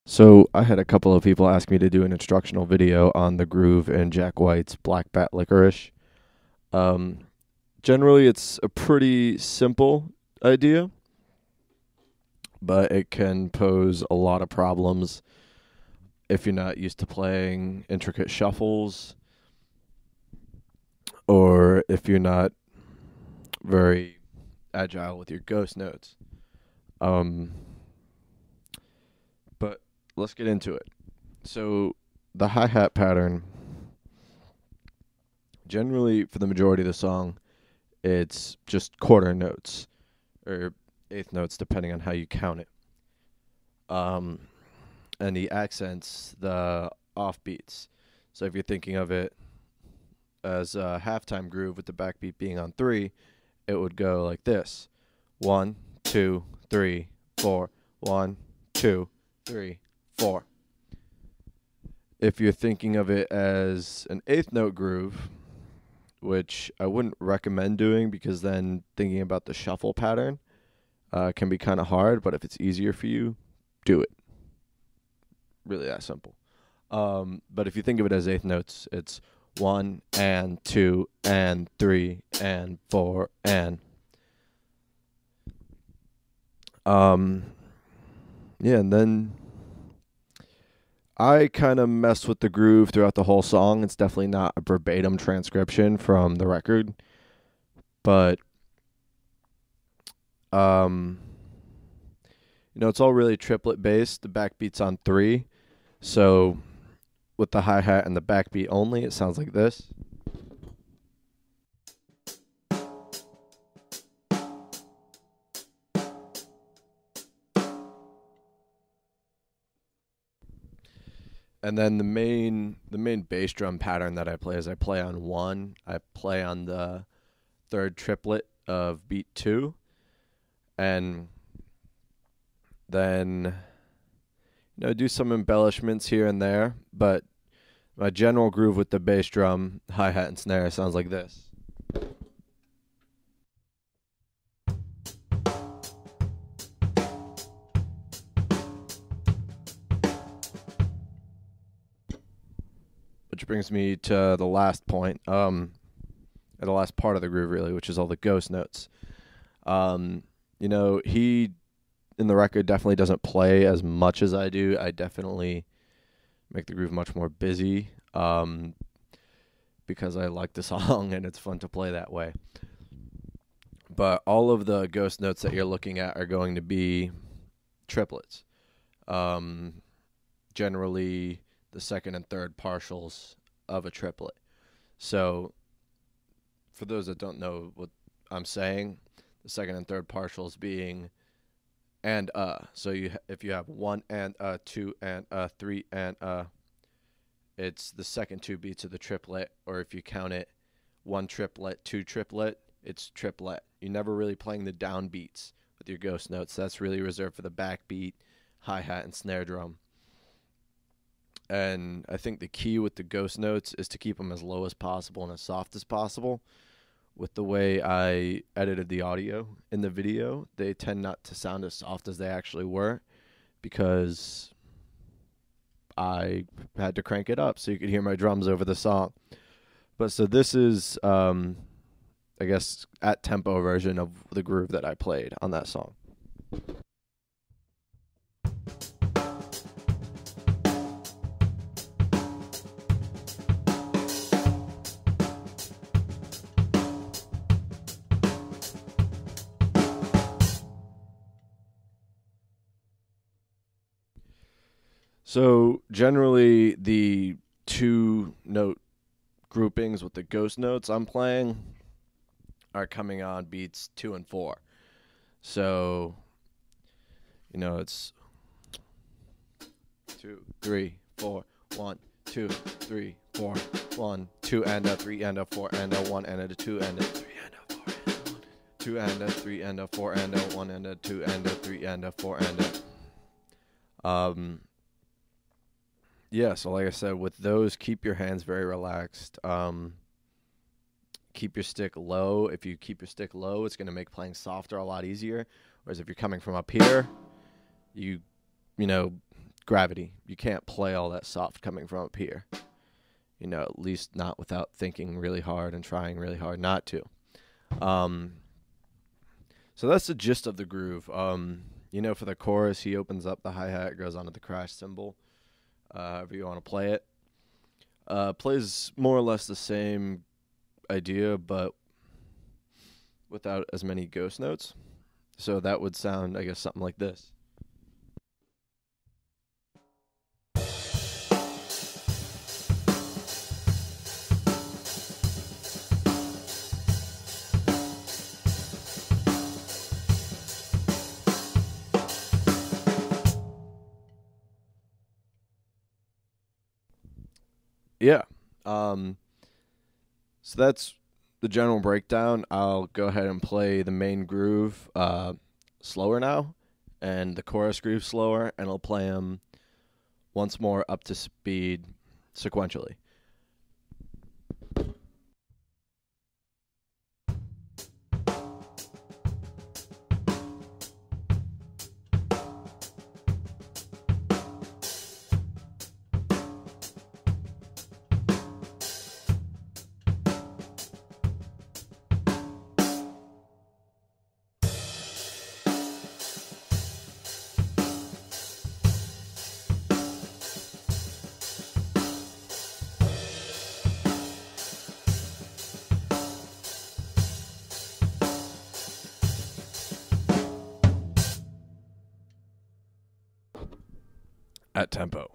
So I had a couple of people ask me to do an instructional video on the groove in Jack White's Black Bat Licorice. Um, Generally, it's a pretty simple idea, but it can pose a lot of problems if you're not used to playing intricate shuffles or if you're not very agile with your ghost notes. Um, but let's get into it. So the hi-hat pattern, generally for the majority of the song, it's just quarter notes or eighth notes, depending on how you count it. Um, and the accents, the offbeats. So if you're thinking of it as a halftime groove with the backbeat being on three, it would go like this: 1, 2, 3, 4. 1, 2, 3, 4. If you're thinking of it as an eighth note groove, which I wouldn't recommend doing because then thinking about the shuffle pattern can be kind of hard, but if it's easier for you, do it. Really that simple. But if you think of it as eighth notes, it's 1 and 2 and 3 and 4 and. Yeah, and then I kind of messed with the groove throughout the whole song. It's definitely not a verbatim transcription from the record, but um, it's all really triplet based. The backbeat's on three, so with the hi hat and the backbeat only, it sounds like this. And then the main bass drum pattern that I play is I play on one, I play on the third triplet of beat two, and then do some embellishments here and there, but my general groove with the bass drum, hi hat, and snare sounds like this. Which brings me to the last point, or the last part of the groove, really, which is all the ghost notes. He in the record definitely doesn't play as much as I do. I definitely make the groove much more busy because I like the song and it's fun to play that way. But all of the ghost notes that you're looking at are going to be triplets. Generally, the second and third partials of a triplet. So, for those that don't know what I'm saying, the second and third partials being and So if you have one and two and three and it's the second two beats of the triplet, or if you count it one triplet, two triplet, it's triplet. You're never really playing the down beats with your ghost notes. That's really reserved for the backbeat, hi-hat, and snare drum. And I think the key with the ghost notes is to keep them as low as possible and as soft as possible. With the way I edited the audio in the video, they tend not to sound as soft as they actually were because I had to crank it up so you could hear my drums over the song. But so this is, I guess, at tempo version of the groove that I played on that song. So generally, the two note groupings with the ghost notes I'm playing are coming on beats 2 and 4. So, it's 2, 3, 4, 1, 2, 3, 4, 1, 2 and a 3 and a 4 and a 1 and a 2 and a 3 and a 4 and a 1, 2 and a 3 and a 4 and a 1 and a 2 and a 3 and a 4 and a Yeah, so like I said, with those, keep your hands very relaxed. Keep your stick low. If you keep your stick low, it's going to make playing softer a lot easier. Whereas if you're coming from up here, you gravity. You can't play all that soft coming from up here. At least not without thinking really hard and trying really hard not to. So that's the gist of the groove. For the chorus, he opens up the hi-hat, goes onto the crash cymbal, however you want to play it. Plays more or less the same idea, but without as many ghost notes. So that would sound, I guess, something like this. Yeah. So that's the general breakdown. I'll go ahead and play the main groove slower now, and the chorus groove slower, and I'll play them once more up to speed sequentially. At tempo.